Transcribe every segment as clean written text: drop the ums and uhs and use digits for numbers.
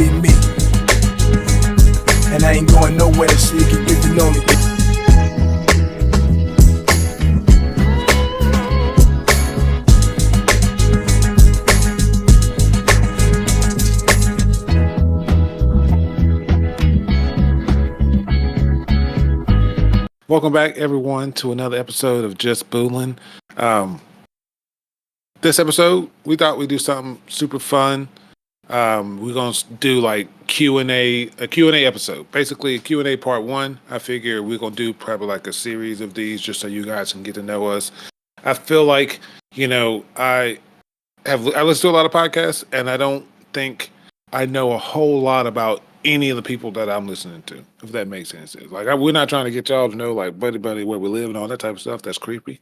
be me. And I ain't going nowhere, so you can get to know me. Welcome back, everyone, to another episode of Just Boolin. This episode, we thought we'd do something super fun. We're gonna do like a Q&A episode, basically a Q&A part one. I figure we're gonna do probably like a series of these just so you guys can get to know us. I feel like I listen to a lot of podcasts, and I don't think I know a whole lot about any of the people that I'm listening to. If that makes sense, like we're not trying to get y'all to know like buddy where we live and all that type of stuff. That's creepy.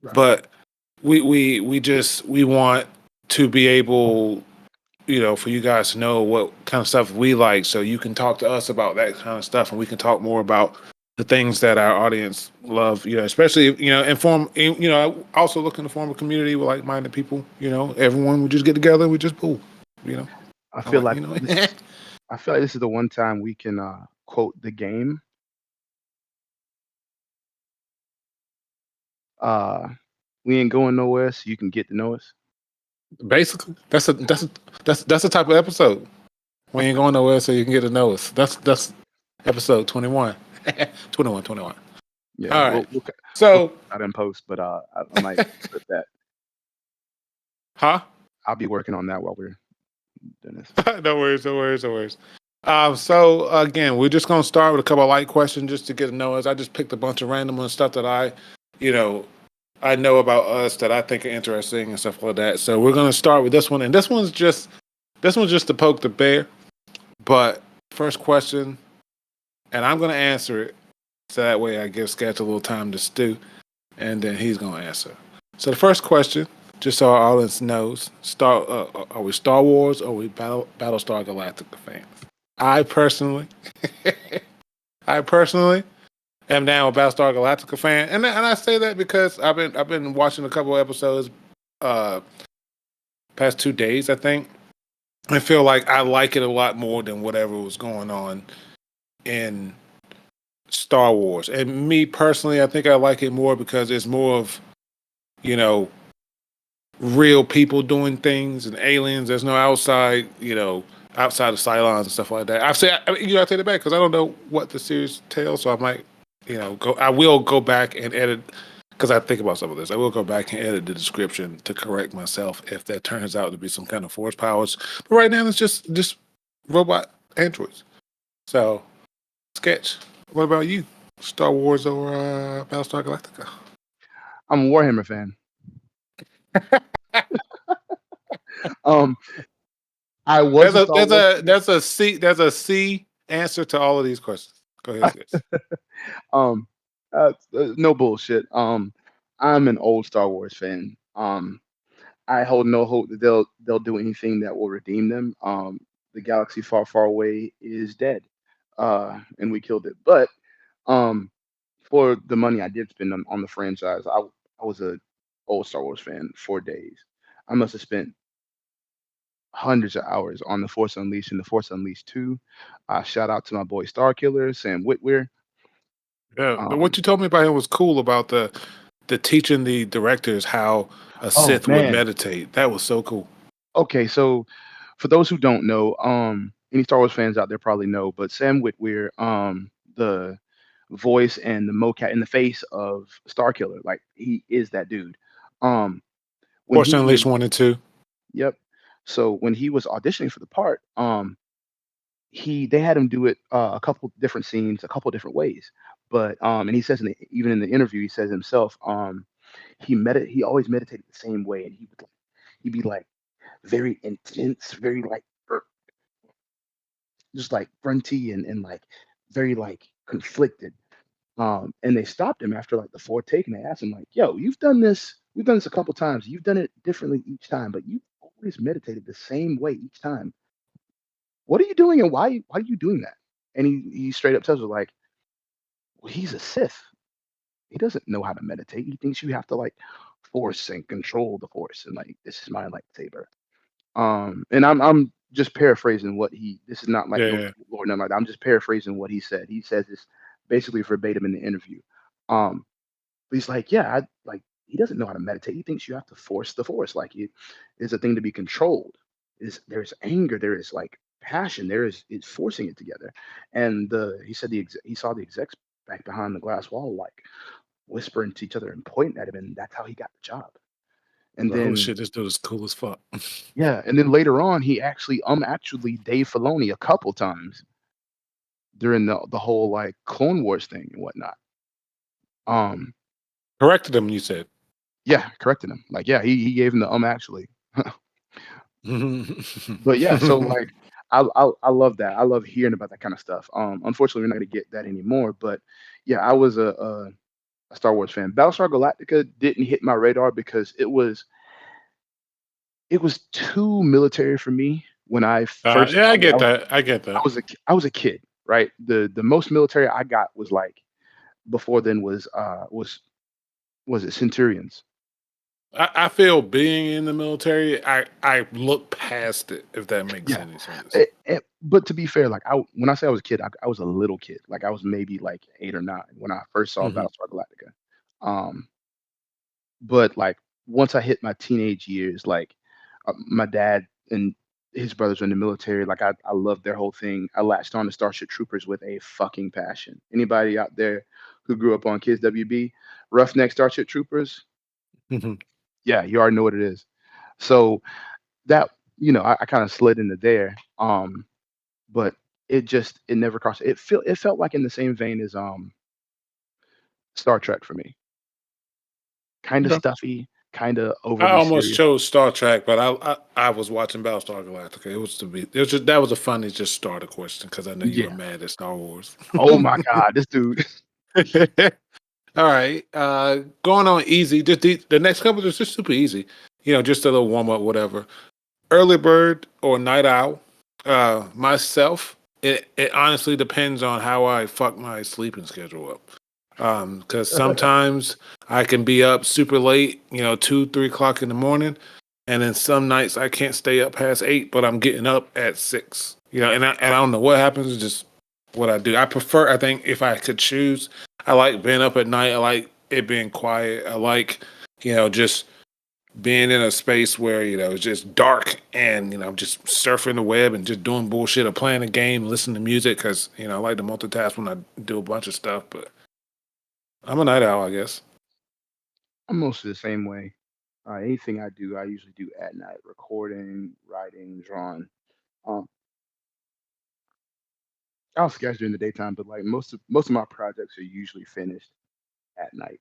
Right. But we want to be able, for you guys to know what kind of stuff we like, so you can talk to us about that kind of stuff, and we can talk more about the things that our audience love. Especially inform. Also looking to form a community with like-minded people. Everyone we just get together, we just pool. I feel like Like, I feel like this is the one time we can quote the game. Uh, we ain't going nowhere, so you can get to know us. basically that's the type of episode. We ain't going nowhere, so you can get to know us. That's episode 21. 21. Yeah, All right. we'll So, I didn't post, but I might put that. huh? I'll be working on that while we're doing this. No worries. So again, we're just gonna start with a couple of light questions just to get to know us. I just picked a bunch of random stuff that I know about us that I think are interesting and stuff like that. So we're gonna start with this one, and this one's just to poke the bear. But first question, and I'm gonna answer it, so that way I give Sketch a little time to stew, and then he's gonna answer. So the first question, just so our audience knows, are we Star Wars or are we Battlestar Galactica fans? I personally am now a Battlestar Galactica fan, and I say that because I've been watching a couple of episodes, past 2 days, I think. I feel like I like it a lot more than whatever was going on in Star Wars. And me personally, I think I like it more because it's more of, real people doing things and aliens. There's no outside of Cylons and stuff like that. I take it back because I don't know what the series tells, so I might, I will go back and edit because I think about some of this. I will go back and edit the description to correct myself if that turns out to be some kind of force powers. But right now, it's just robot androids. So, Sketch, what about you? Star Wars or Battlestar Galactica? I'm a Warhammer fan. I was there's a C answer to all of these questions. Go ahead, Sketch. No bullshit. I'm an old Star Wars fan. I hold no hope that they'll do anything that will redeem them. The galaxy far, far away is dead, and we killed it. But for the money I did spend on the franchise, I was a old Star Wars fan for days. I must have spent hundreds of hours on The Force Unleashed and The Force Unleashed 2. Shout out to my boy Star Killer, Sam Witwer. Yeah, what you told me about him was cool about the teaching the directors how a Sith would meditate. That was so cool. Okay, so for those who don't know, any Star Wars fans out there probably know, but Sam Witwer, the voice and the mocap in the face of Star Killer, like he is that dude. Force Unleashed 1 and 2. Yep. So when he was auditioning for the part, they had him do it a couple different scenes, a couple different ways. But and he says even in the interview, he says himself, he always meditated the same way, and he'd be like very intense, very like just like fronty and like very like conflicted. And they stopped him after like the fourth take, and they asked him like, "Yo, you've done this. We've done this a couple times. You've done it differently each time, but you always meditated the same way each time. What are you doing, and why are you doing that?" And he straight up tells her like, "Well, he's a Sith. He doesn't know how to meditate. He thinks you have to like force and control the force, and like this is my lightsaber." And I'm just paraphrasing what he. This is not like no Yeah. Lord, nothing like that. I'm just paraphrasing what he said. He says this basically verbatim in the interview. Um, but he's like, yeah, like he doesn't know how to meditate. He thinks you have to force the force. Like it is a thing to be controlled. Is there's anger, there is like passion, there is it's forcing it together. And he said he saw the execs back behind the glass wall, like whispering to each other and pointing at him, and that's how he got the job. And Oh then shit, this dude is cool as fuck. yeah, and then later on, he actually Dave Filoni a couple times during the whole like Clone Wars thing and whatnot. Um, Corrected him, you said. yeah, corrected him. Like, yeah, he gave him the actually. But yeah, so like I love that. I love hearing about that kind of stuff. Unfortunately, we're not gonna get that anymore. But yeah, I was a Star Wars fan. Battlestar Galactica didn't hit my radar because it was too military for me when I first Yeah, I saw it. get that. I get I that. was I was a kid, right? The most military I got was like before then was it Centurions? I feel being in the military, I look past it, if that makes Yeah. any sense. But to be fair, like when I say I was a kid, I was a little kid. Like I was maybe like 8 or 9 when I first saw Hmm. Battlestar Galactica. Um, but like once I hit my teenage years, like my dad and his brothers were in the military. Like I loved their whole thing. I latched on to Starship Troopers with a fucking passion. Anybody out there who grew up on Kids WB, Roughneck Starship Troopers? Hmm. Yeah, you already know what it is. So that I kind of slid into there. But it never crossed. It felt like in the same vein as Star Trek for me. Kind of Okay. stuffy, kind of I overly almost serious. chose Star Trek, but I was watching Battlestar Galactica. It was just that was a funny just starter question because I know you were Yeah. mad at Star Wars. Oh my God, this dude. All right, going on easy. Just the next couple is just super easy. Just a little warm up, whatever. Early bird or night owl? Myself, it honestly depends on how I fuck my sleeping schedule up. Because sometimes I can be up super late, 2, 3 o'clock in the morning, and then some nights I can't stay up past 8, but I'm getting up at 6. And I don't know what happens. It's just what I do. I think if I could choose, I like being up at night. I like it being quiet. I like, just being in a space where it's just dark and I'm just surfing the web and just doing bullshit or playing a game, listening to music because I like to multitask when I do a bunch of stuff. But I'm a night owl, I guess. I'm mostly the same way. Anything I do, I usually do at night. Recording, writing, drawing. Um, I'll sketch during the daytime, but like most of my projects are usually finished at night.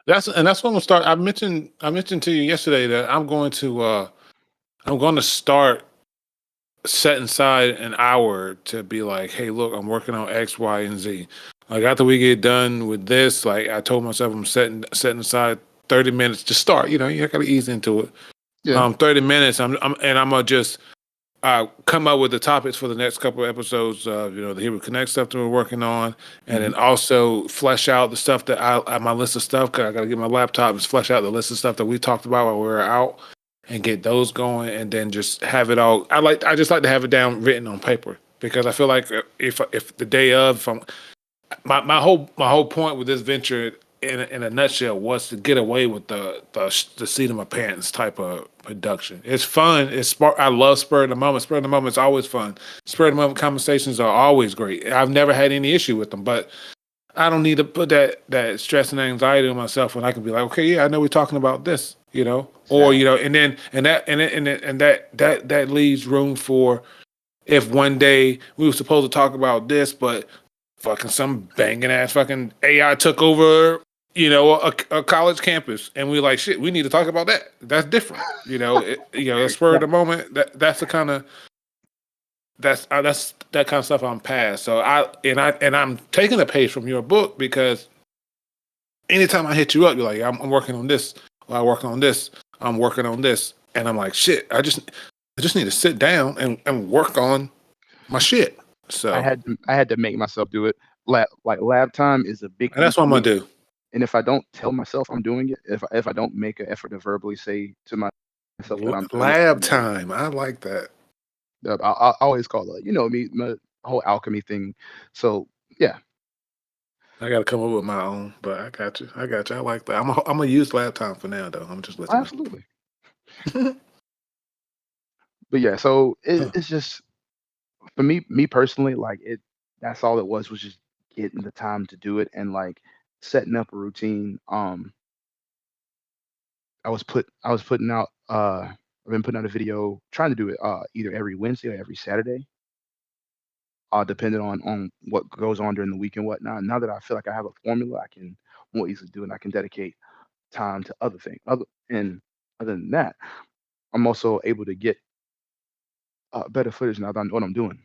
That's what I'm gonna start. I mentioned to you yesterday that I'm going to start setting aside an hour to be like, hey, look, I'm working on X, Y, and Z. Like after we get done with this, like I told myself I'm setting aside 30 minutes to start. You gotta ease into it. Yeah. 30 minutes. I'm gonna just come up with the topics for the next couple of episodes. The Hero Connect stuff that we're working on, and Hmm. then also flesh out the stuff that my list of stuff. Cause I gotta get my laptop and flesh out the list of stuff that we talked about while we were out, and get those going, and then just have it all. I just like to have it down written on paper because I feel like if the day of, if I'm my whole point with this venture in a nutshell was to get away with the seat of my pants type of production. It's fun. I love spur of the moment. Spur of the moment is always fun. Spur of the moment conversations are always great. I've never had any issue with them, but I don't need to put that stress and anxiety on myself when I can be like, okay, yeah, I know we're talking about this, or Exactly. and that leaves room for if one day we were supposed to talk about this, but fucking some banging ass fucking AI took over, a college campus, and we like shit. We need to talk about that. That's different, a spur of Yeah. the moment. That's the kind of that's that kind of stuff I'm past. So I'm taking a page from your book because anytime I hit you up, you're like, I'm working on this, or I'm working on this, I'm working on this, and I'm like, shit. I just need to sit down and work on my shit. So, I had to make myself do it. Lab time is a big and thing that's what for I'm gonna me. do. And if I don't tell myself I'm doing it, if I don't make an effort to verbally say to myself that I'm doing it, Lab time. I like that. I always call it, me, my whole alchemy thing. So yeah, I got to come up with my own, but I got you. I got you. I like that. I'm gonna use lab time for now, though. I'm just let you absolutely. know. But yeah, so Huh. it's just for me personally, like it. That's all it was just getting the time to do it and like setting up a routine. I was putting out I've been putting out a video trying to do it either every Wednesday or every Saturday, depending on what goes on during the week and whatnot. Now that I feel like I have a formula, I can more easily do it. And I can dedicate time to other things. Other than that, I'm also able to get better footage now that I know what I'm doing.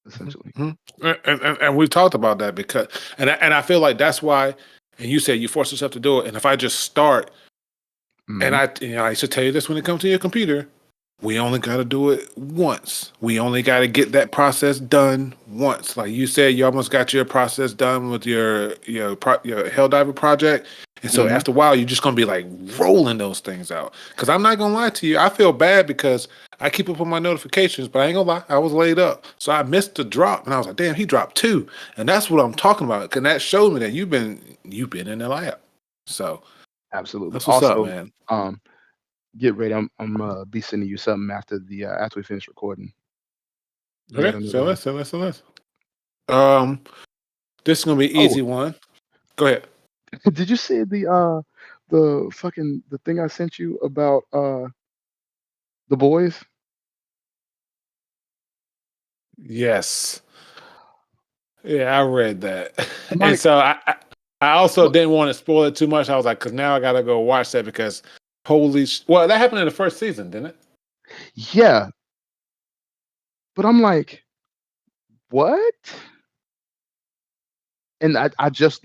Mhm, Essentially. mhm. And we talked about that because and I feel like that's why. And you said you force yourself to do it. And if I just start, and Hmm. I used to tell you this when it comes to your computer, we only got to do it once. We only got to get that process done once. Like you said, you almost got your process done with your Helldiver project. And so Hmm. after a while, you're just gonna be like rolling those things out. Because I'm not gonna lie to you, I feel bad because I keep up on my notifications, but I ain't gonna lie, I was laid up, so I missed the drop, and I was like, damn, he dropped two, and that's what I'm talking about. And that showed me that you've been in the lab. So Absolutely. that's what's up, Also, man. um, get ready. I'm be sending you something after we finish recording. You got Okay, another so one. let's. Um, this is gonna be an Oh, easy one. Go ahead. did you see the thing I sent you about the boys? Yes. Yeah, I read that, I'm and like, so I also what? didn't want to spoil it too much. I was like, because now I gotta go watch that because well, that happened in the first season, didn't it? Yeah, but I'm like, what? And I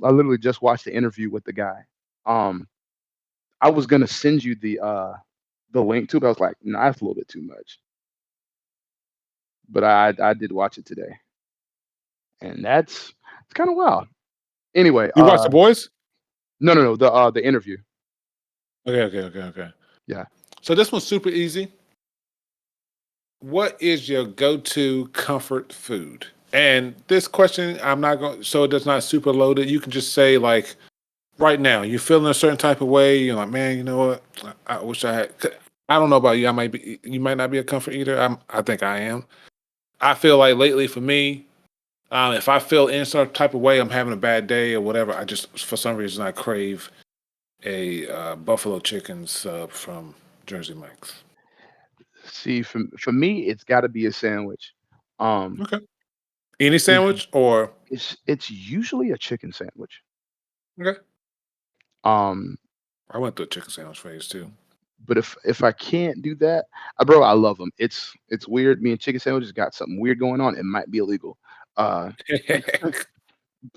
literally just watched the interview with the guy. Um, I was gonna send you the link to, but I was like, nah, that's a little bit too much. But I did watch it today, and it's kind of wild. Anyway, You watched the boys? no, the interview. Okay. Yeah. So this one's super easy. What is your go-to comfort food? And this question, I'm not going, so it does not super loaded. You can just say like right now, you're feeling a certain type of way. You're like, man, you know what? I wish I had. I don't know about you. You might not be a comfort eater. I think I am. I feel like lately for me, if I feel in some type of way, I'm having a bad day or whatever. I just, for some reason, I crave a buffalo chicken sub from Jersey Mike's. See, for me, it's got to be a sandwich. Um, Okay. Any it's sandwich or it's usually a chicken sandwich. okay. Um, I went through a chicken sandwich phase too. but if I can't do that, bro, I love them. It's weird. Me and chicken sandwiches got something weird going on. It might be illegal. Uh,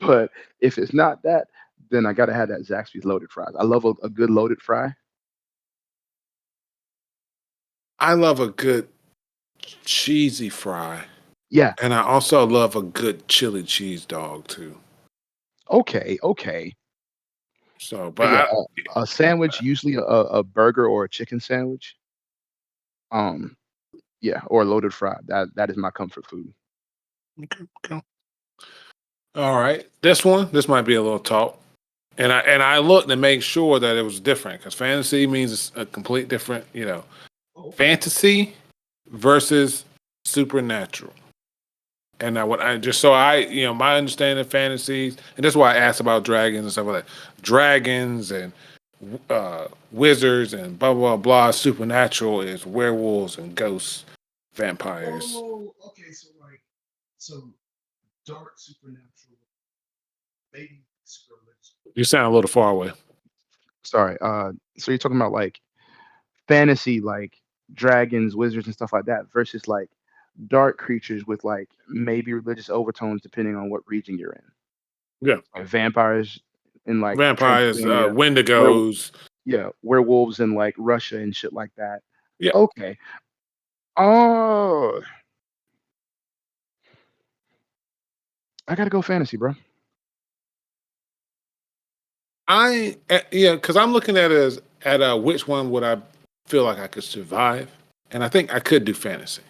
but if it's not that, then I gotta have that Zaxby's loaded fries. I love a good loaded fry. I love a good cheesy fry, Yeah. and I also love a good chili cheese dog too. Okay. Okay. So, but But yeah, a sandwich, usually a burger or a chicken sandwich. Um, yeah, or a loaded fry. That is my comfort food. okay. All right, this might be a little talk, and I looked to make sure that it was different because fantasy means it's a complete different, Oh, fantasy versus supernatural. And I what I just so I my understanding of fantasies, and that's why I asked about dragons and stuff like that. Dragons and wizards and blah blah blah. Supernatural is werewolves and ghosts, vampires. oh, okay. So like, so dark supernatural, maybe super religious. You sound a little far away. Sorry. So you're talking about like fantasy, like dragons, wizards, and stuff like that, versus like dark creatures with like maybe religious overtones, depending on what region you're in. Yeah, Like vampires in like vampires, Transylvania, where wendigos. yeah, werewolves in like Russia and shit like that. Yeah, Okay. Oh, I gotta go fantasy, bro. yeah, because I'm looking at it as at which one would I feel like I could survive, and I think I could do fantasy.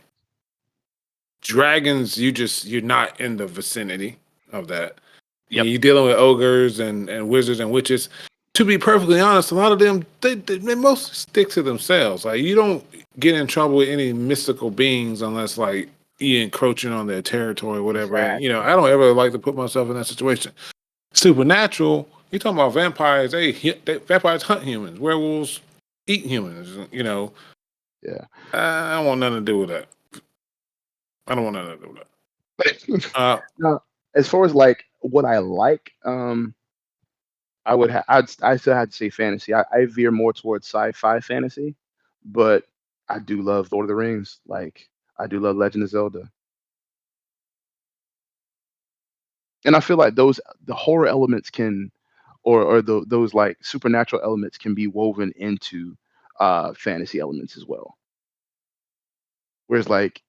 Dragons, you're not in the vicinity of that. Yep. You're dealing with ogres and wizards and witches. To be perfectly honest, a lot of them they mostly stick to themselves. Like you don't get in trouble with any mystical beings unless like you encroaching on their territory or whatever. And I Exactly. don't ever like to put myself in that situation. Supernatural, you talking about vampires? Vampires hunt humans. Werewolves eat humans. Yeah. I don't want nothing to do with that. I don't want nothing to do with that. Now, as far as like what I like, I still had to say fantasy. I veer more towards sci-fi fantasy, but I do love Lord of the Rings. Like I do love Legend of Zelda, and I feel like the horror elements can, or those like supernatural elements can be woven into fantasy elements as well. Whereas like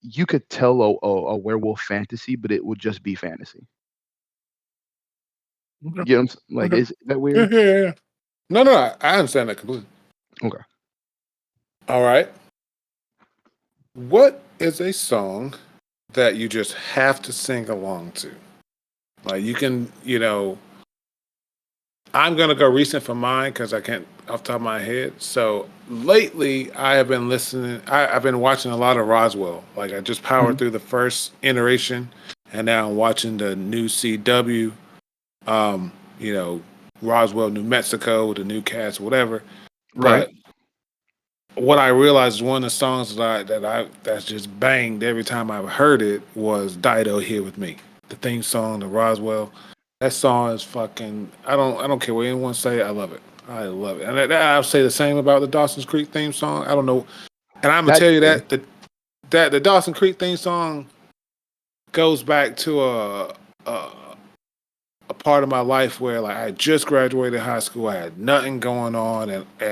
you could tell a werewolf fantasy, but it would just be fantasy. Okay. You know, like Okay. is that Yeah, weird? yeah, yeah. No, no, I understand that completely. Okay. All right. What is a song that you just have to sing along to? Like you can, I'm gonna go recent for mine because I can't off the top of my head. So lately, I have been listening. I've been watching a lot of Roswell. Like I just powered Mhm. through the first iteration, and now I'm watching the new CW. Um, you know, Roswell, New Mexico, the new cast, whatever. Right. But what I realized is one of the songs that's just banged every time I've heard it was Dido Here With Me. The theme song to Roswell. That song is fucking I don't care what anyone say, I love it. I love it. And I'll say the same about the Dawson's Creek theme song. I don't know. And I'm gonna That tell you too. that the Dawson Creek theme song goes back to a a part of my life where like I just graduated high school, I had nothing going on, and I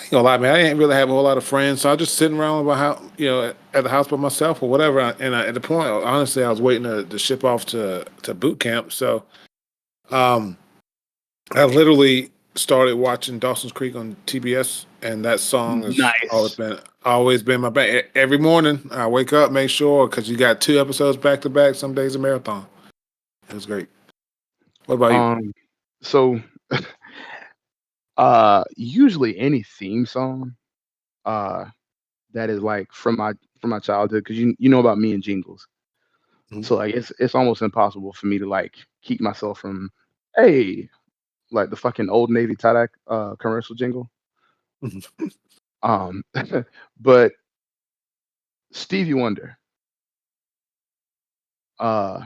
ain't gonna lie, man, I didn't really have a whole lot of friends, so I was just sitting around my house, at the house by myself or whatever. At the point, honestly, I was waiting to ship off to boot camp, so um, I literally started watching Dawson's Creek on TBS, and that song has Nice. always been my band. Every morning, I wake up, make sure because you got two episodes back to back. Some days a marathon. It was great. What about you? Um, so usually any theme song uh that is like from my childhood, because you know about me and jingles. Mhm. So like it's almost impossible for me to like keep myself from, hey, like the fucking Old Navy tie commercial jingle. Um but Stevie Wonder, uh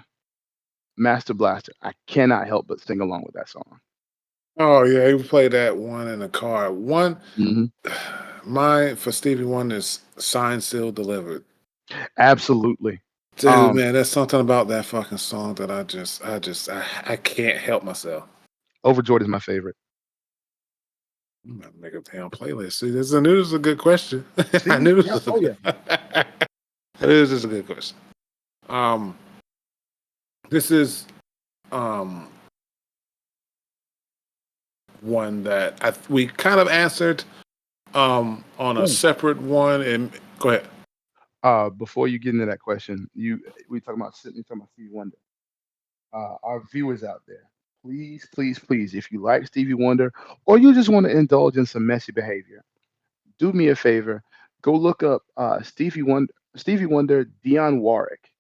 Master Blaster, I cannot help but sing along with that song. Oh yeah, he played that one in the car. One, Hmm. mine for Stevie Wonder is signed, sealed, delivered. Absolutely. Dude, Um man, there's something about that fucking song that I can't help myself. Overjoyed is my favorite. I'm gonna make a damn playlist. See, this is a good question. I See? knew this Yeah. was a Oh good. yeah. This is a good question. Um, this is um one that we kind of answered on a Ooh. separate one. And go ahead. Before you get into that question, we talking about Sydney, talking about Stevie Wonder. Our viewers out there, please, please, please, if you like Stevie Wonder or you just want to indulge in some messy behavior, do me a favor, go look up Stevie Wonder, Dionne Warwick.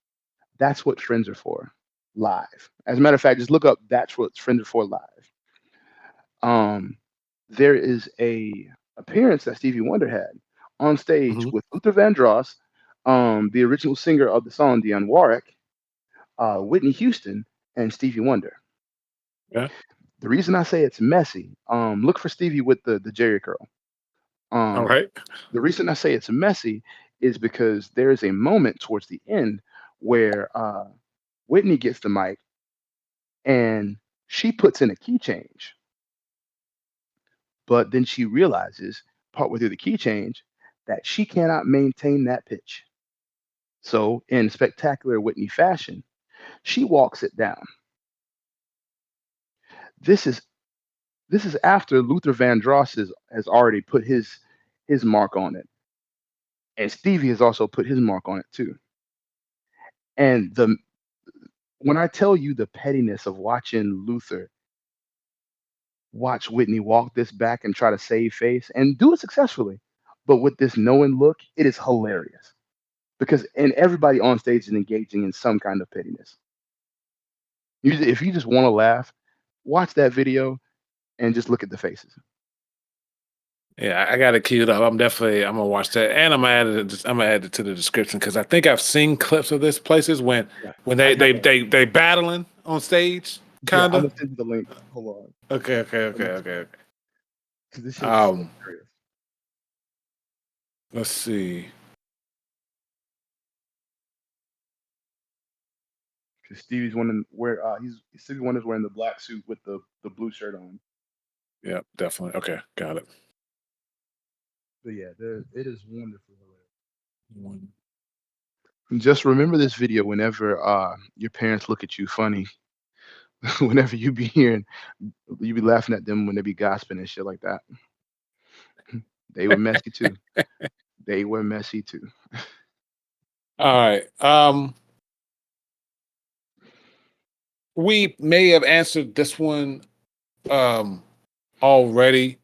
That's what friends are for, live. As a matter of fact, just look up "That's What Friends Are For" live. Um, there is a appearance that Stevie Wonder had on stage Mhm. with Luther Vandross, the original singer of the song Dionne Warwick, Whitney Houston, and Stevie Wonder. Yeah. The reason I say it's messy, look for Stevie with the Jerry curl. All Um, right. the reason I say it's messy is because there is a moment towards the end where Whitney gets the mic and she puts in a key change, but then she realizes partway through the key change that she cannot maintain that pitch. So, in spectacular Whitney fashion, she walks it down. This is this is after Luther Vandross has already put his mark on it. And Stevie has also put his mark on it too. And the when I tell you the pettiness of watching Luther watch Whitney walk this back and try to save face and do it successfully, but with this knowing look, it is hilarious because and everybody on stage is engaging in some kind of pettiness. If you just want to laugh, watch that video and just look at the faces. Yeah, I got it queued up. I'm gonna watch that, and I'm gonna add it to the description because I think I've seen clips of this places Yeah, when I they got they that. they they battling on stage, Yeah, I'm kinda. gonna send you the link. Hold on, Okay, okay, let okay, me okay, okay. 'cause this shit is Um, hilarious. let's see. Because Stevie's one in where Stevie Wonder's wearing the black suit with the blue shirt on. Yeah, definitely. Okay, got it. But yeah, it is wonderful. One. Just remember this video whenever your parents look at you funny. Whenever you be laughing at them when they be gossiping and shit like that. They were messy too. They were messy too. All right. We may have answered this one um already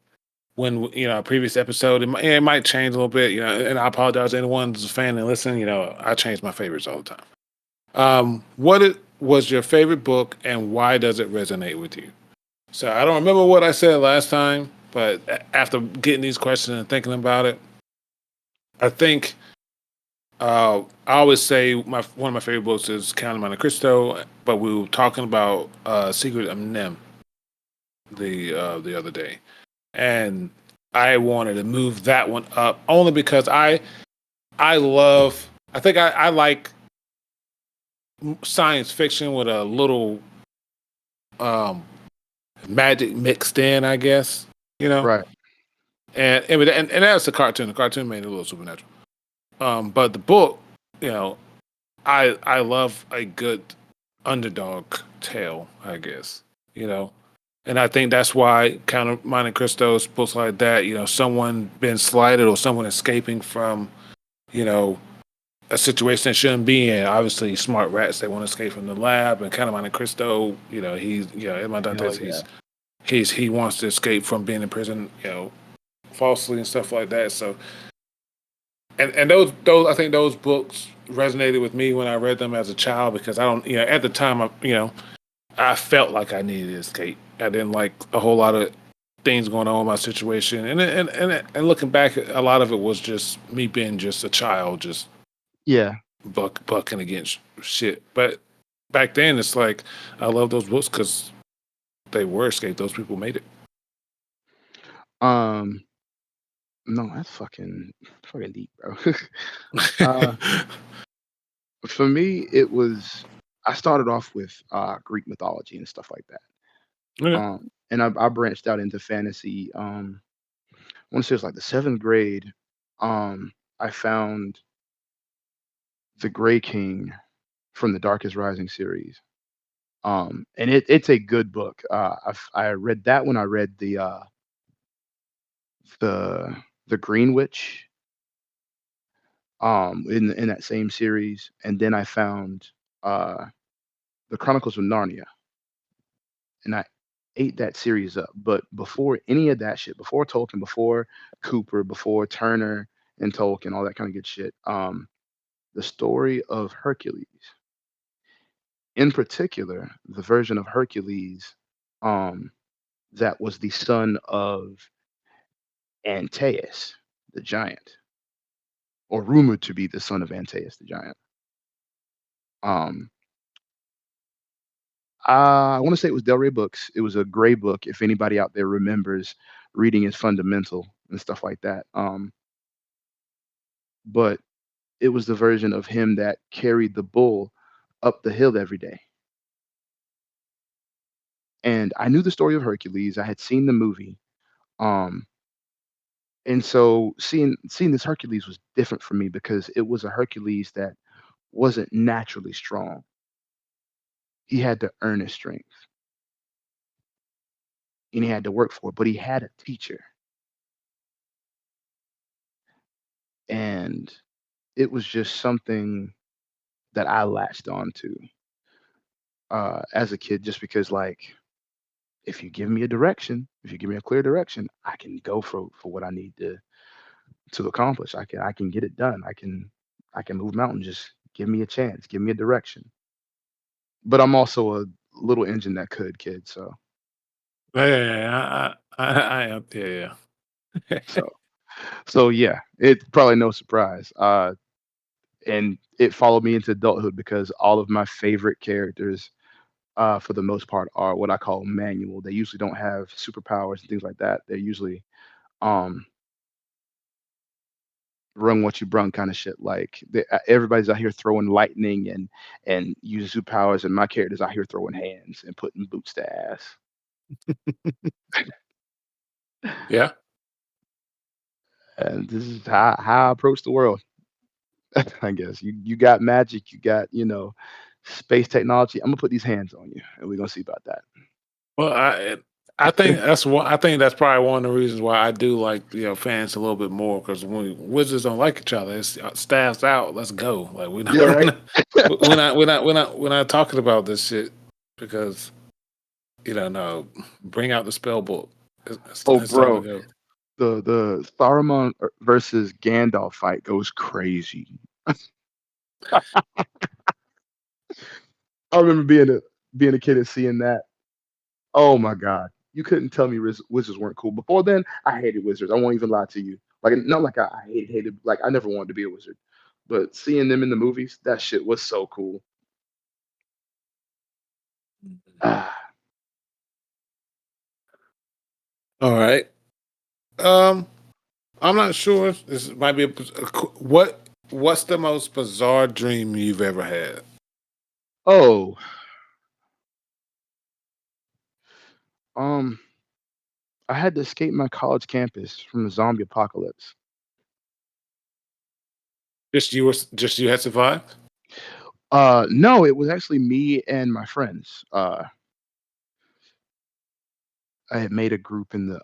when a previous episode. It might change a little bit, and I apologize to anyone who's a fan and listen. I change my favorites all the time. Was your favorite book and why does it resonate with you? So I don't remember what I said last time, but after getting these questions and thinking about it, I think I always say one of my favorite books is Count of Monte Cristo, but we were talking about Secret of Nem the other day, and I wanted to move that one up only because I love I think I like science fiction with a little um, magic mixed in, I guess. You know, Right. and that's a cartoon. The cartoon made it a little supernatural. But the book, you know, I love a good underdog tale, I guess. You know, and I think that's why Count of Monte Cristo, books like that. Someone being slighted or someone escaping from you know a situation they shouldn't be in. Obviously, smart rats they want to escape from the lab, and Count of Monte Cristo, he's Edmond Hell Dantes, yeah. he wants to escape from being in prison, falsely and stuff like that. So, and those I think those books resonated with me when I read them as a child because I don't, at the time I felt like I needed to escape. I didn't like a whole lot of things going on in my situation, and looking back, a lot of it was just me being just a child, just Yeah. bucking against shit. But back then, it's like I love those books because they were escape. Those people made it. Um. No, that's fucking deep, bro. uh, for me, it was. I started off with Greek mythology and stuff like that. Okay. And I branched out into fantasy. I want to say it was like the seventh grade. I found the Gray King from the Darkest Rising series. And it's a good book. I read that when I read the the Green Witch in that same series, and then I found uh the Chronicles of Narnia, and I ate that series up. But before any of that shit, before Tolkien, before Cooper, before Turner and Tolkien, all that kind of good shit, the story of Hercules, in particular, the version of Hercules um that was the son of Antaeus, the giant, or rumored to be the son of Antaeus, the giant. Um, I want to say it was Del Rey Books. It was a gray book. If anybody out there remembers, reading is fundamental and stuff like that. But it was the version of him that carried the bull up the hill every day. And I knew the story of Hercules. I had seen the movie. Um, and so seeing this Hercules was different for me because it was a Hercules that wasn't naturally strong. He had to earn his strength and he had to work for it, but he had a teacher. and it was just something that I latched on to as a kid, just because like if you give me a direction, if you give me a clear direction, I can go for what I need to accomplish. I can get it done. I can move mountains. Just give me a chance. Give me a direction. But I'm also a little engine that could kid. Yeah, yeah, yeah, I am. Yeah, yeah. So so yeah, it's probably no surprise. And it followed me into adulthood because all of my favorite characters, for the most part, are what I call manual. They usually don't have superpowers and things like that. They're usually um run what you brung kind of shit. Like everybody's out here throwing lightning and using superpowers, and my character's out here throwing hands and putting boots to ass. Yeah. And this is how I approach the world. I guess you got magic, you got space technology. I'm gonna put these hands on you, and we're gonna see about that. Well, I think that's one. I think that's probably one of the reasons why I do like fans a little bit more because when wizards don't like each other, it's staffs out. Let's go. Like we Yeah, don't. right. We're not talking about this shit because no, bring out the spell book. Oh, It's time to bro, go. the Saruman versus Gandalf fight goes crazy. I remember being a kid and seeing that. Oh my god, you couldn't tell me wizards weren't cool. Before then, I hated wizards. I won't even lie to you. Like not like I hated. Like I never wanted to be a wizard, but seeing them in the movies, that shit was so cool. Ah, All right. Um, I'm not sure. This might be what. What's the most bizarre dream you've ever had? oh, um, I had to escape my college campus from the zombie apocalypse. Just you had survived. No, it was actually me and my friends. I had made a group in the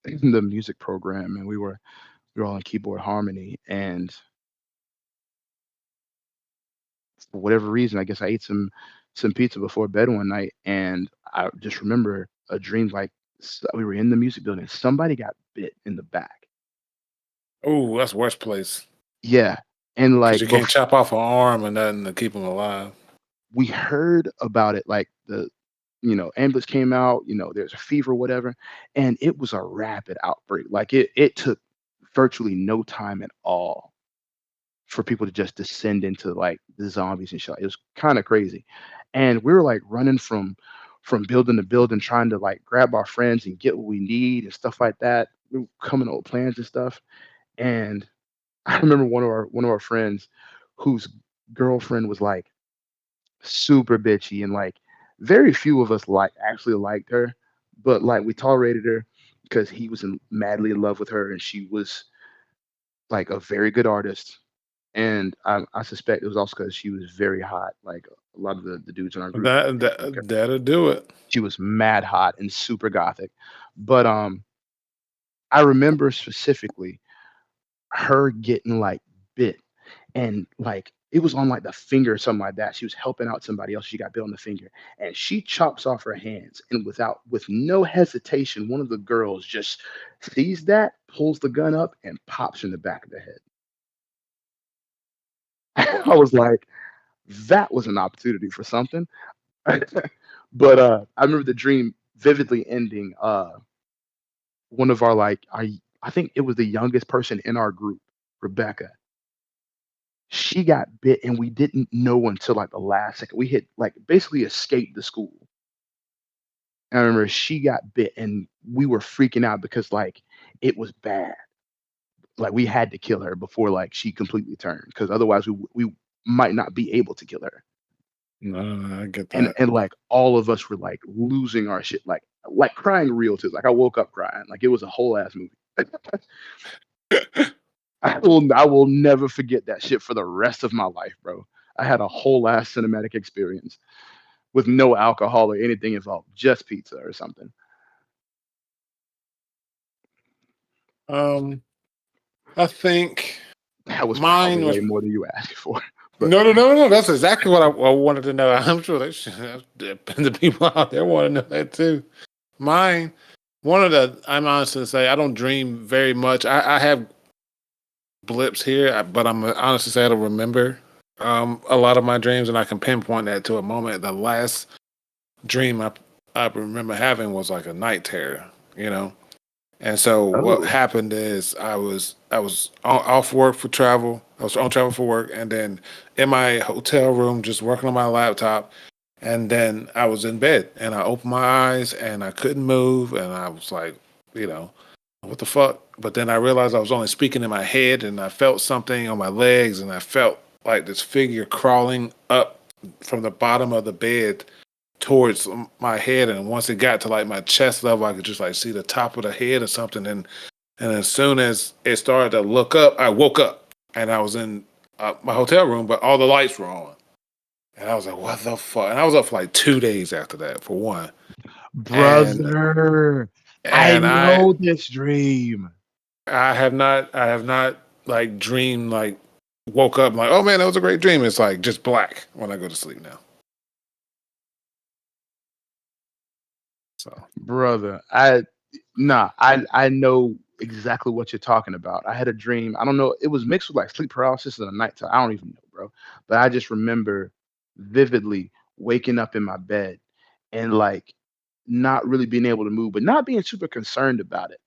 in the music program, and we were all in keyboard harmony. And for whatever reason, I guess I ate some pizza before bed one night, and I just remember a dream like we were in the music building. Somebody got bit in the back. Oh, that's worst place Yeah, and because like you can't chop off an arm or nothing to keep them alive. we heard about it, like the ambulance came out. There's a fever, whatever, and it was a rapid outbreak. Like it took virtually no time at all for people to just descend into like the zombies and shit. It was kind of crazy. And we were like running from building to building, trying to like grab our friends and get what we need and stuff like that. We were coming up with plans and stuff. And I remember one of our friends whose girlfriend was like super bitchy, and like very few of us like actually liked her, but like we tolerated her because he was madly in love with her and she was like a very good artist. And I suspect it was also because she was very hot. Like a lot of the dudes in our group That didn't care. that'll do it. She was mad hot and super gothic. But I remember specifically her getting like bit, and like it was on like the finger or something like that. She was helping out somebody else. She got bit on the finger, and she chops off her hands. And with no hesitation, one of the girls just sees that, pulls the gun up, and pops her in the back of the head. I Wow. was like, that was an opportunity for something. But I remember the dream vividly ending. One of our like I think it was the youngest person in our group, Rebecca. She got bit, and we didn't know until like the last second. We had like basically escaped the school. And I remember she got bit, and we were freaking out because like it was bad. Like we had to kill her before like she completely turned, because otherwise we might not be able to kill her. No, no, no, I get and that. and like all of us were like losing our shit, like crying real tears. Like I woke up crying, like it was a whole ass movie. I will never forget that shit for the rest of my life, bro. I had a whole ass cinematic experience with no alcohol or anything involved, just pizza or something. um, I think. That was Mine probably was way more than you asked for. But no. That's exactly what I wanted to know. I'm sure the people out there want to know that too. Mine, one of the I'm honest to say I don't dream very much. I have blips here, but I'm honest to say I don't remember a lot of my dreams, and I can pinpoint that to a moment. The last dream I remember having was like a night terror, you know. And so what oh, happened is I was off work for travel. I was on travel for work, and then in my hotel room, just working on my laptop. And then I was in bed, and I opened my eyes, and I couldn't move, and I was like, you know, what the fuck? But then I realized I was only speaking in my head, and I felt something on my legs, and I felt like this figure crawling up from the bottom of the bed towards my head, and once it got to like my chest level, I could just like see the top of the head or something. And as soon as it started to look up, I woke up, and I was in my hotel room, but all the lights were on, and I was like, "What the fuck?" And I was up for like 2 days after that, for one, and brother, I and know this dream. I have not like dreamed like woke up like, oh man, that was a great dream. It's like just black when I go to sleep now. So Brother, I know exactly what you're talking about. I had a dream. I don't know. It was mixed with like sleep paralysis and a nighttime. I don't even know, bro. But I just remember vividly waking up in my bed and like not really being able to move, but not being super concerned about it.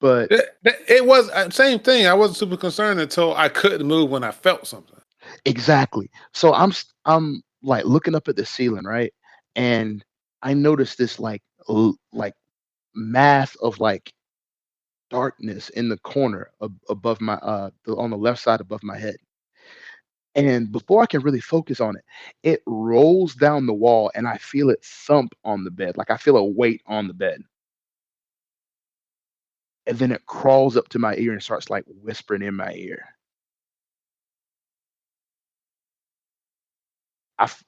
But it was same thing. I wasn't super concerned until I couldn't move when I felt something. exactly. So I'm like looking up at the ceiling, right? And I noticed this like mass of like darkness in the corner above my on the left side above my head. And before I can really focus on it, it rolls down the wall and I feel it thump on the bed. Like I feel a weight on the bed. And then it crawls up to my ear and starts like whispering in my ear. I f-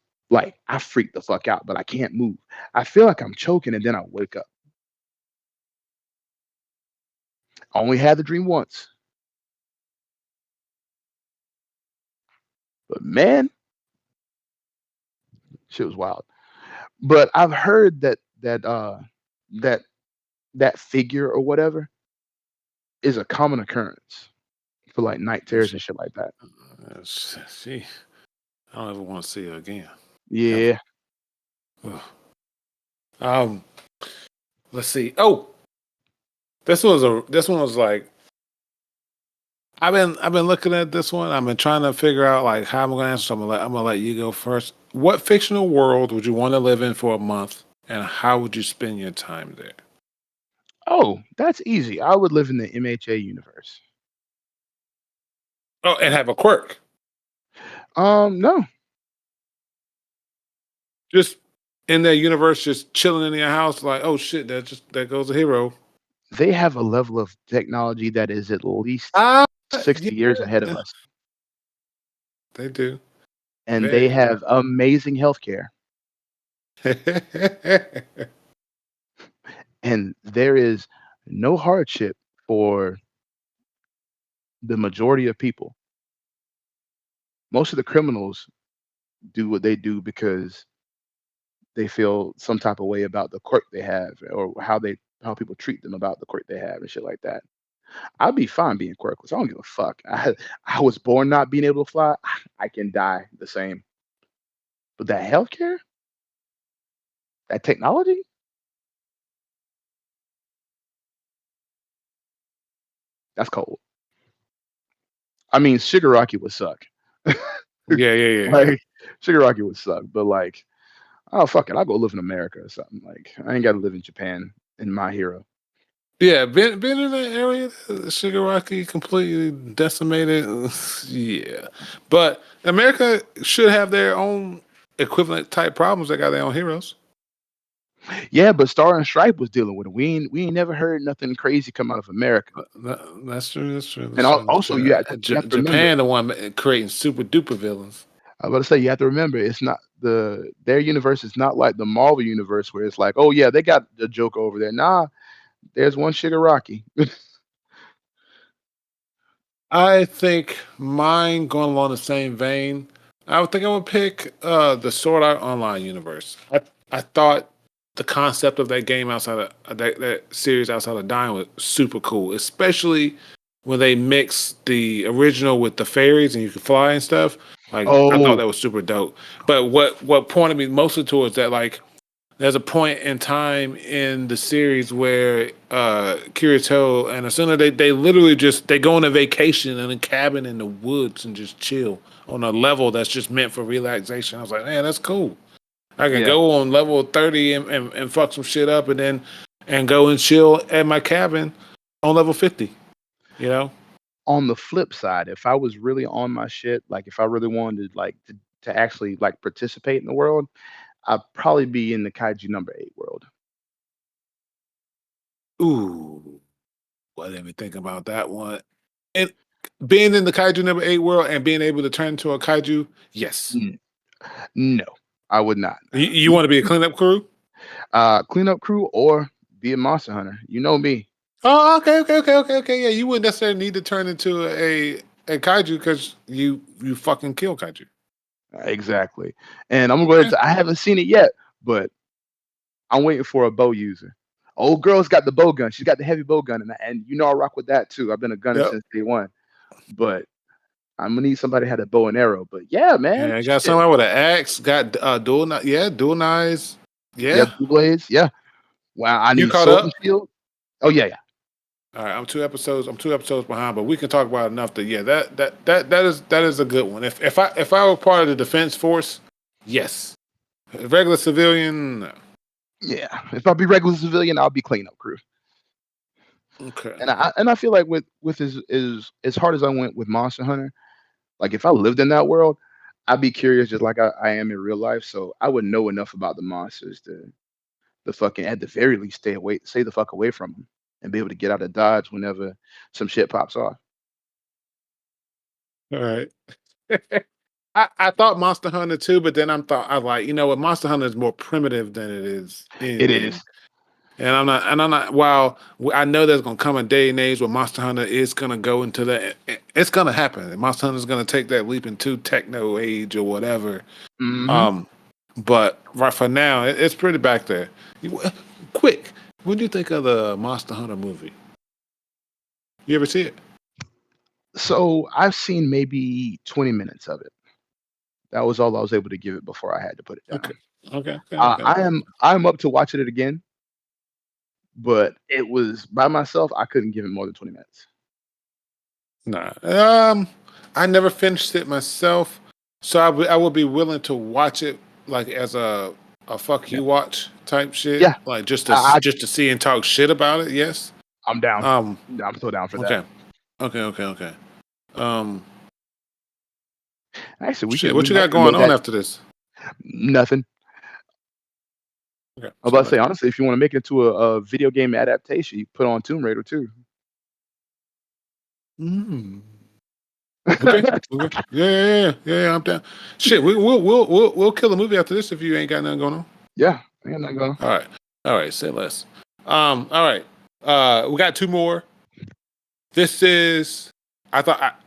I freak the fuck out, but I can't move. I feel like I'm choking and then I wake up. I only had the dream once, but man, shit was wild. But I've heard that that figure or whatever is a common occurrence for like night terrors and shit like that. See, I don't ever want to see her again. Ever. Yeah. Ugh. Um, let's see. Oh, this one was like I've been looking at this one. I've been trying to figure out like how I'm gonna answer. So I'm gonna let you go first. What fictional world would you want to live in for a month, and how would you spend your time there? Oh, that's easy. I would live in the MHA universe. Oh, and have a quirk. No, Just in that universe, just chilling in your house, like, oh shit, that goes a hero. they have a level of technology that is at least Ah, 60 years ahead of yeah, us, they do. and they Very. have amazing healthcare, and there is no hardship for the majority of people. Most of the criminals do what they do because they feel some type of way about the quirk they have or how people treat them about the quirk they have and shit like that. I'd be fine being quirkless. I don't give a fuck. I was born not being able to fly. I can die the same. But that healthcare, that technology, that's cold. I mean, Shigaraki would suck. Yeah, yeah, yeah, yeah. Like Shigaraki would suck, but like, oh fuck it, I'll go live in America or something. Like, I ain't got to live in Japan in My Hero. Yeah, been in that area, Shigaraki completely decimated. Yeah, but America should have their own equivalent type problems. They got their own heroes. Yeah, but Star and Stripe was dealing with it. We ain't never heard nothing crazy come out of America. That's true. That's true. And That's true. That's also, true. you have to remember. Japan, the one creating super duper villains. I was about to say you have to remember it's not their universe is not like the Marvel universe where it's like, oh yeah, they got the Joker over there. Nah, there's one Shigaraki. I think mine going along the same vein. I would think I would pick the Sword Art Online universe. I thought the concept of that game outside of that series outside of Dying was super cool, especially when they mix the original with the fairies and you can fly and stuff. Like I thought Oh, that was super dope. But what pointed me mostly towards that, like there's a point in time in the series where Kirito and Asuna they literally just they go on a vacation in a cabin in the woods and just chill on a level that's just meant for relaxation. I was like, man, that's cool. I can yeah. go on level 30 and fuck some shit up and then and go and chill at my cabin on level 50. You know? On the flip side, if I was really on my shit, like if I really wanted to actually like participate in the world, I'd probably be in the Kaiju number 8 world. Ooh, well, let me think about that one. And being in the kaiju number 8 world and being able to turn into a kaiju, yes. N- No, I would not. You want to be a cleanup crew? Cleanup crew or be a monster hunter. You know me. Oh, okay. Yeah, you wouldn't necessarily need to turn into a kaiju because you fucking kill kaiju. Exactly. And I'm gonna go ahead and Okay. say I haven't seen it yet, but I'm waiting for a bow user. Old girl's got the bow gun. She's got the heavy bow gun, and you know I rock with that too. I've been a gunner Yep. since day one. But I'm gonna need somebody who had a bow and arrow. But yeah, man, Yeah, I got shit. somebody with an axe. Got dual knives. Yeah, Yeah, two blades. Yeah. Wow, I you need caught sword and up. shield. Oh yeah, yeah. All right, I'm 2 episodes. I'm 2 episodes behind, but we can talk about enough that yeah, that is a good one. If I were part of the defense force, yes. A regular civilian, no. Yeah. If I be regular civilian, I'll be cleanup crew. Okay. And I feel like with as hard as I went with Monster Hunter, like if I lived in that world, I'd be curious just like I am in real life. So I would know enough about the monsters to the fucking at the very least stay the fuck away from them and be able to get out of dodge whenever some shit pops off. All right. I thought Monster Hunter too, but then I like, you know what, Monster Hunter is more primitive than it is It is. anything. And I'm not. While I know there's gonna come a day and age where Monster Hunter is gonna go into that, it's gonna happen. Monster Hunter is gonna take that leap into techno age or whatever. Hmm. Um, but right for now, it's pretty back there. Quick, what do you think of the Monster Hunter movie? You ever see it? So I've seen maybe 20 minutes of it. That was all I was able to give it before I had to put it Okay, down. okay. I'm up to watching it again, but it was by myself. I couldn't give it more than 20 minutes. Nah. I never finished it myself, so I would be willing to watch it like as a fuck Yeah, you watch type shit, yeah. like just to I just to see and talk shit about it. Yes. I'm down. Um. I'm so down for that. Okay. Okay. Um. Actually, Shit. we What you might got can going make on that after this? nothing. Okay. I was Say about to say less. honestly, if you want to make it into a video game adaptation, you put on Tomb Raider too. Mm. Okay. Okay. Yeah. I'm down. Shit. We'll kill a movie after this if you ain't got nothing going on. Yeah, I ain't not going. All right. All right. Say less. All right. We got two more. This is,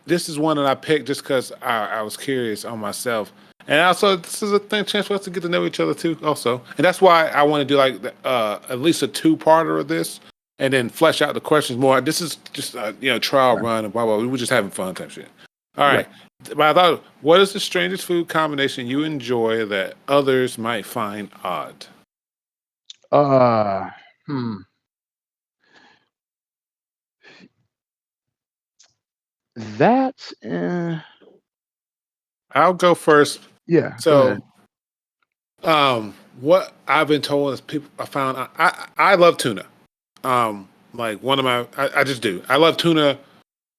this is one that I picked just because I was curious on myself, and also this is a thing chance for us to get to know each other too. Also, and that's why I want to do like at least a two-parter of this, and then flesh out the questions more. This is just trial Right. run and blah blah. We were just having fun type shit. All Right. right, but I thought, what is the strangest food combination you enjoy that others might find odd? Uh, hmm. That's I'll go first. yeah. Go So ahead. what I've been told is people I found I love tuna. Like one of my I just do. I love tuna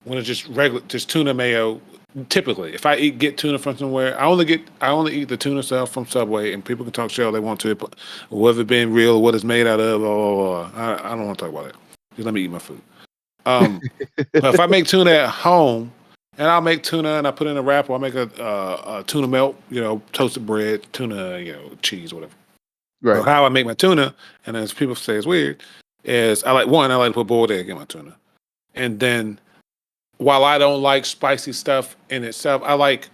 when it's just regular just tuna mayo. Typically, if I get tuna from somewhere, I only eat the tuna stuff from Subway, and people can talk shit all they want to, but whether it being real or what it's made out of, I don't want to talk about it. Just let me eat my food. Um, but if I make tuna at home, and I'll make tuna and I put it in a wrap, or I make a tuna melt, toasted bread, tuna, cheese, whatever. But Right. how I make my tuna, and as people say it's weird, is I like to put boiled egg in my tuna. And then while I don't like spicy stuff in itself, I like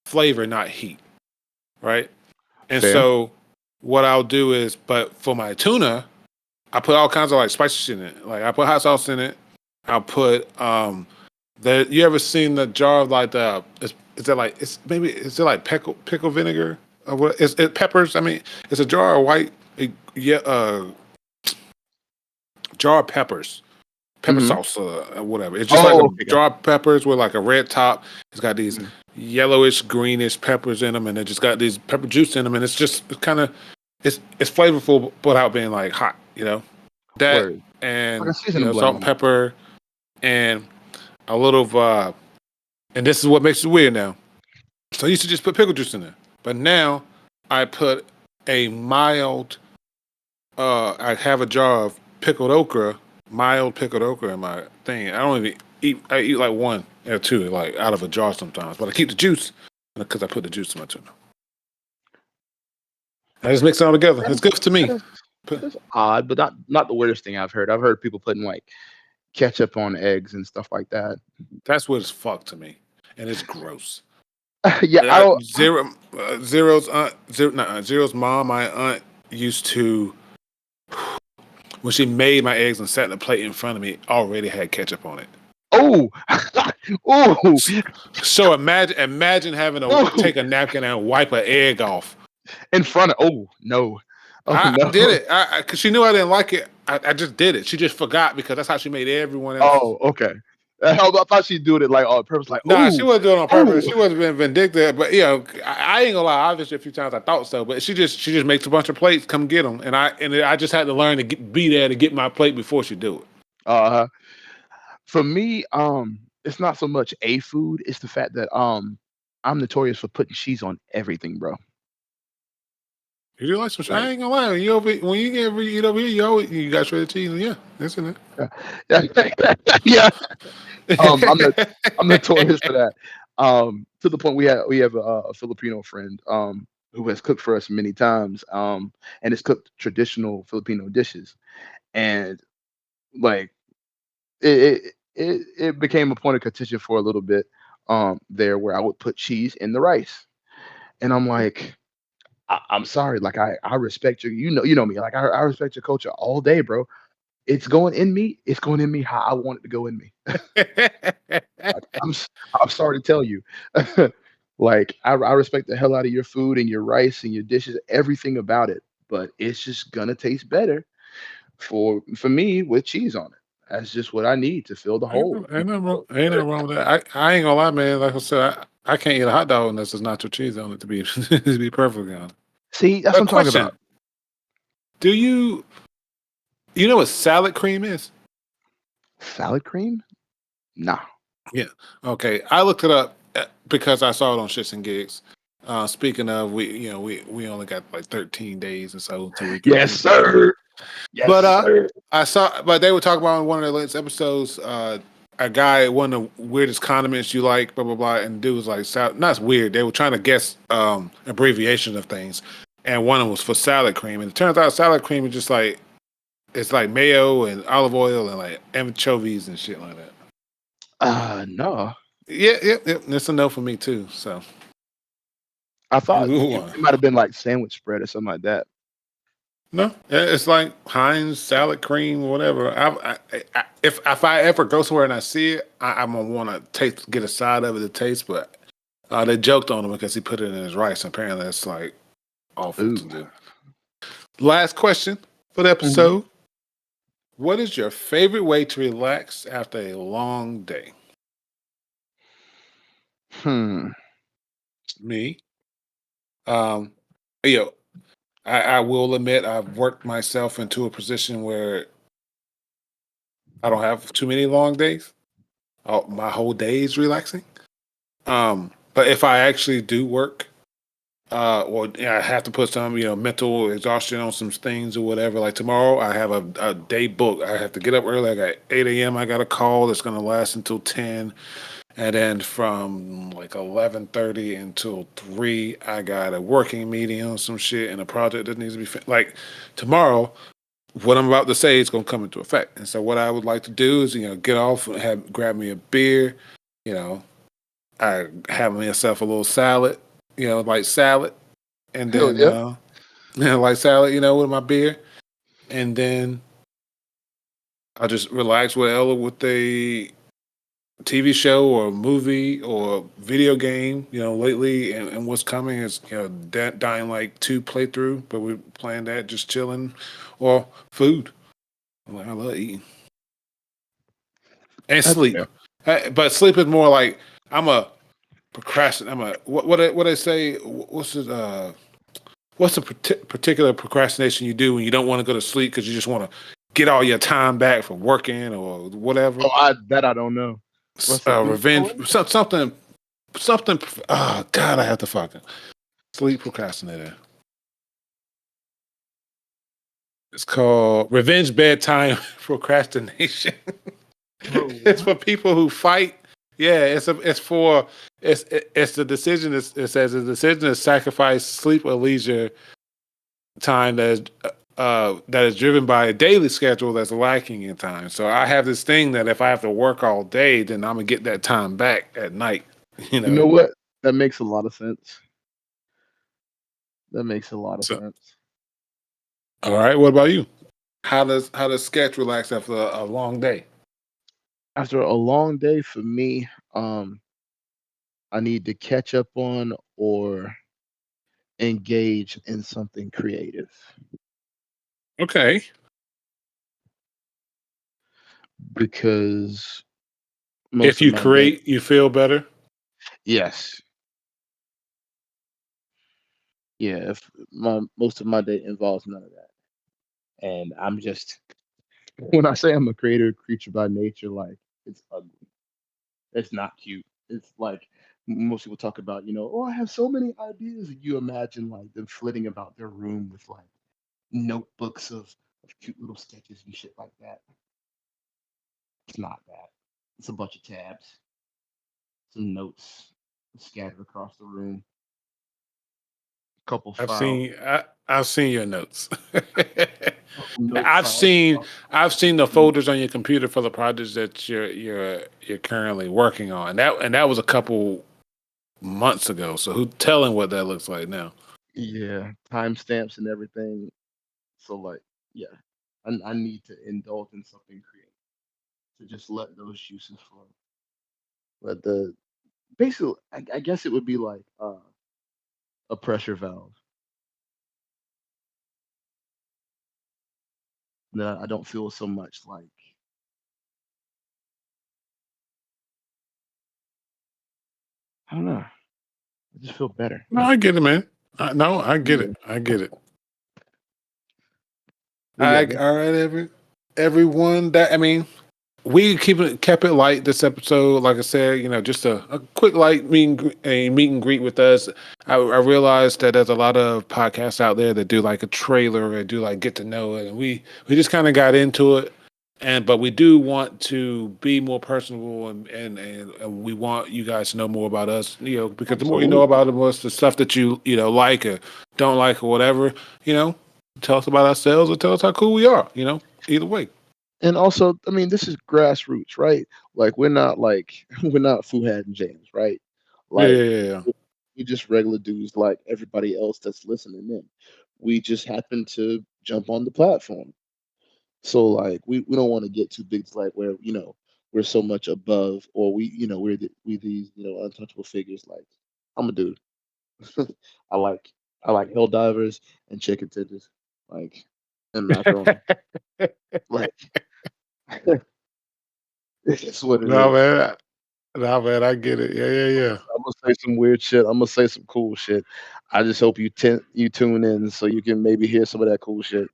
flavor, not heat, right? And Fair. so what I'll do is, but for my tuna, I put all kinds of like spicy shit in it. Like I put hot sauce in it. I'll put the you ever seen the jar of like the is it like it's maybe is it like pickle vinegar or what? Is it peppers? I mean, it's a jar of white jar of peppers. Pepper Mhm. sauce or whatever. It's just like Oh, a okay, jar of peppers with like a red top. It's got these Mhm. yellowish, greenish peppers in them, and it just got these pepper juice in them, and it's just kind of it's flavorful without being like hot, you know. That Word. Like a and seasoning blend salt and almost. pepper and a little of and this is what makes it weird now. So I used to just put pickle juice in there, but now I put a mild. I have a jar of pickled okra, mild pickled okra in my thing. I don't even eat. I eat like one or two, like out of a jar sometimes. But I keep the juice because I put the juice in my tuna. I just mix it all together. That It's is good to that me. is that is odd, but not the weirdest thing I've heard. I've heard people putting like ketchup on eggs and stuff like that. That's what it's fucked to me, and it's gross. Yeah, I don't. Zero's mom, my aunt used to when she made my eggs and sat the plate in front of me, already had ketchup on it. Oh, oh, So imagine having to oh! take a napkin and wipe an egg off. In front of. Oh no, oh I no. did it because she knew I didn't like it. I just did it. She just forgot because that's how she made everyone else. Oh, okay. I thought she'd do it like on purpose. Like, Nah, she oh, wasn't doing it on purpose. oh. She wasn't being vindictive. But you know, I ain't gonna lie. Obviously, a few times I thought so, but she just makes a bunch of plates. Come get them, and I just had to learn to be there to get my plate before she do it. Uh, for me, it's not so much a food. It's the fact that I'm notorious for putting cheese on everything, bro. You do like some? Like, I ain't gonna lie. When you get eat over here, you got shredded cheese. Yeah, that's in yeah, yeah. I'm not. there. I'm notorious for that. To the point we have a Filipino friend who has cooked for us many times and has cooked traditional Filipino dishes, and like it became a point of contention for a little bit there where I would put cheese in the rice, and I'm like. I'm sorry, like I respect you know me, like I respect your culture all day, bro. It's going in me. It's going in me how I want it to go in me. Like, I'm sorry to tell you. Like I respect the hell out of your food and your rice and your dishes, everything about it. But it's just gonna taste better for me with cheese on it. That's just what I need to fill the hole. Ain't nothing wrong with that. I ain't gonna lie, man. Like I said, I can't eat a hot dog unless there's nacho cheese on it. To be to be perfectly honest. See, that's A what I'm talking question: about. Do you know what salad cream is? Salad cream? Nah. Yeah. Okay. I looked it up because I saw it on Shits and Gigs. Speaking of, we only got like 13 days or so until we get Yes, through this year. sir. Yes, But sir. but they were talking about in one of the latest episodes, a guy, one of the weirdest condiments you like, blah blah blah, and dude was like, not weird. They were trying to guess abbreviations of things, and one of them was for salad cream, and it turns out salad cream is just like it's like mayo and olive oil and like anchovies and shit like that. No. Yeah. That's a no for me too. So I thought move it, on. it might have been like sandwich spread or something like that. No, it's like Heinz salad cream, whatever. If I ever go somewhere and I see it, I'm gonna want to get a side of it to taste. But they joked on him because he put it in his rice. Apparently, that's like awful to Ooh. do. Last question for the Mhm. episode: what is your favorite way to relax after a long day? Hmm. Me, um, you know, I will admit I've worked myself into a position where I don't have too many long days. My whole day is relaxing. But if I actually do work, or I have to put some, mental exhaustion on some things or whatever. Like tomorrow, I have a day book. I have to get up early. I got 8 a.m. I got a call that's going to last until 10, and then from like 11:30 until 3, I got a working meeting on some shit and a project that needs to be like tomorrow. what I'm about to say is going to come into effect. And so what I would like to do is, get off and grab me a beer, you know, I have myself a little salad, like salad, and Hell then yeah. like salad, with my beer, and then I just relax with Ella with a TV show or movie or video game. Lately and what's coming is Dying Light 2 playthrough, but we're playing that just chilling, or food. I love eating and That's sleep. fair. But sleep is more like I'm a procrastinate. I'm a what I say. What's the particular procrastination you do when you don't want to go to sleep because you just want to get all your time back from working or whatever? Oh, I don't know. What's it? Doom Revenge, scrolling? something. Oh God, I have to fucking sleep procrastinator. It's called revenge bedtime procrastination. Bro, It's what? for people who fight. Yeah, it's the decision. It says the decision to sacrifice sleep or leisure time that is driven by a daily schedule that's lacking in time. So I have this thing that if I have to work all day, then I'm gonna get that time back at night. You You know know. what? That makes a lot of sense. That makes a lot of So sense. all right, what about you? How does sketch relax after a long day? After a long day for me, I need to catch up on or engage in something creative Okay. because most If of you my day, create, you feel better. yes, yeah, if my most of my day involves none of that. And I'm just when I say I'm a creative creature by nature, like it's ugly. It's not cute. It's like most people talk about, oh, I have so many ideas. And you imagine like them flitting about their room with like notebooks of cute little sketches and shit like that. It's not that. It's a bunch of tabs, some notes scattered across the room, a couple I've files, seen I've seen your notes. couple note I've files seen across I've seen the the room. folders on your computer for the projects that you're currently working on. That was a couple months ago. So who telling what that looks like now? Yeah, timestamps and everything. So like, yeah, I need to indulge in something creative to just let those juices flow. Let the basically, I guess it would be like a pressure valve that I don't feel so much like. I don't know. I just feel better. No, I get it, man. No, I get Yeah. it. I get it. But yeah, that's All right, everyone. That I mean, we kept it light this episode. Like I said, just a quick light meet and greet with us. I realized that there's a lot of podcasts out there that do like a trailer and do like get to know it, and we just kind of got into it. But we do want to be more personable, and we want you guys to know more about us. Because the more you know absolutely. about us, the stuff that you like or don't like or whatever, you know, tell us about ourselves or tell us how cool we are. Either way. And also, I mean, this is grassroots, right? Like we're not Fuhad and James, right? Yeah, Like yeah, yeah, yeah. we just regular dudes like everybody else that's listening in. We just happen to jump on the platform. So like we don't want to get too big to like where, we're so much above or we these, untouchable figures. Like I'm a dude. I like I like hell divers and chicken tenders. Like and macaroni. Like it's what it No is. man, no man, I get it. Yeah, yeah, yeah. I'm gonna say some weird shit. I'm gonna say some cool shit. I just hope you tune in so you can maybe hear some of that cool shit.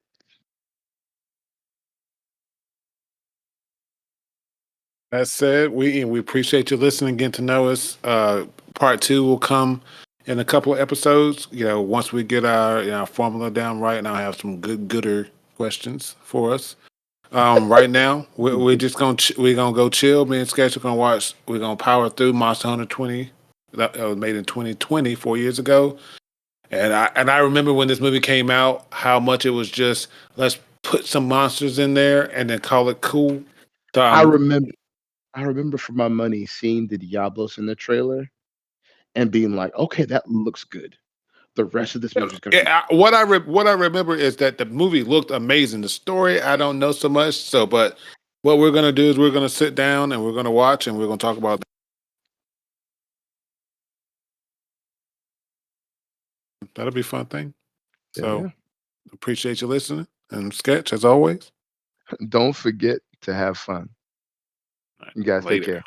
That said, we appreciate you listening, getting to know us. Part two will come in a couple of episodes. Once we get our formula down right, and I'll have some gooder questions for us. Right now, we're just we're gonna go chill. Me and Sketch are gonna watch. We're gonna power through Monster Hunter 20. That was made in 2020, 4 years ago. And I remember when this movie came out, how much it was just let's put some monsters in there and then call it cool. I remember I remember for my money seeing the Diablos in the trailer and being like, okay, that looks good. The rest of this movie is gonna be what I remember is that the movie looked amazing. The story I don't know so much. So, but what we're gonna do is we're gonna sit down and we're gonna watch and we're gonna talk about. That'll be a fun thing. So yeah. appreciate you listening and Sketch as always. Don't forget to have fun. All right, You guys take later. care.